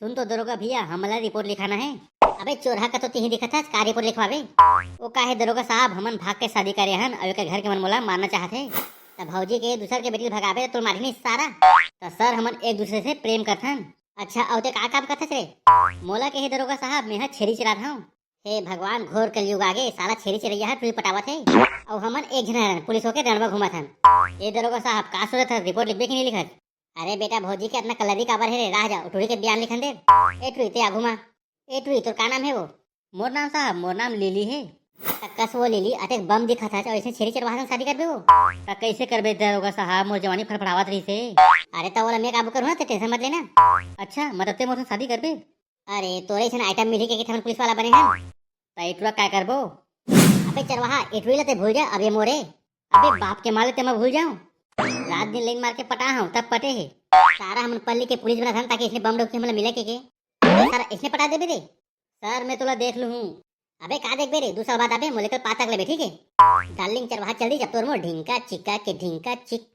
सुन तो दरोगा भैया, हमला रिपोर्ट लिखाना है। अबे चोरहा का तो तीही दिखा था, का रिपोर्ट लिखवावे। वो काहे दरोगा साहब, हमन भाग के शादी करे हन, अवे के घर के मन मोला मारना चाहते। तब भौजी के दूसर के बेटी भगावे तो मारी नहीं सारा। तो सर हमन एक दूसरे से प्रेम करथन। अच्छा औते का काम करथस रे? मोला के हे दरोगा साहब, मेहा छेरी चरात हूं। हे भगवान, घोर कलयुग आगे साला छेरी चरैया है पुलिस पटावत है। और हमन एक जन हन पुलिस होके डंडवा घुमत हन। ए दरोगा साहब का सूरत है, रिपोर्ट लिखबे कि नहीं लिखत? अरे बेटा भौजी के अपना कलरी काबर है रे, राह जा उठोड़ी के बयान लिखन दे। ए टुई ते आघू मा। ए टुई तोर का नाम है वो? मोर नाम साहब, मोर नाम लिली है। कस वो लिली अटेक बम दिखा था, ऐसे छेरी चरवाहा संग शादी करबे वो? कैसे करबे दरोगा साहब, मोर जवानी फड़फड़ावत रही से। अरे तो वाला मैं काबू करूँ ना, ते टेंशन मत लेना। अच्छा मतलब ते मोर संग शादी करबे? अरे तोरे ऐसा आइटम मिली के ठमन पुलिस वाला बने हैं। तो एटुआ क्या करबो? अबे चरवाहा एटुई ला ते भूल जा अबे मोरे। अबे बाप के माले ते मैं भूल जाऊं। रात दिन लाइन मार के पटा हूं तब पटे है। सारा हमन पल्ली के पुलिस बना था ताकि इसने बम डोक के हमला मिले के सारा इसने पटा दे बे रे। सर मैं तोला देख लूं। अबे का देख बे रे, दूसरा बात अबे मोले कल पातक ले बे, ठीक है? डार्लिंग चरवाहा जल्दी जब तोर मोर ढिंका चिका के ढिंका चिक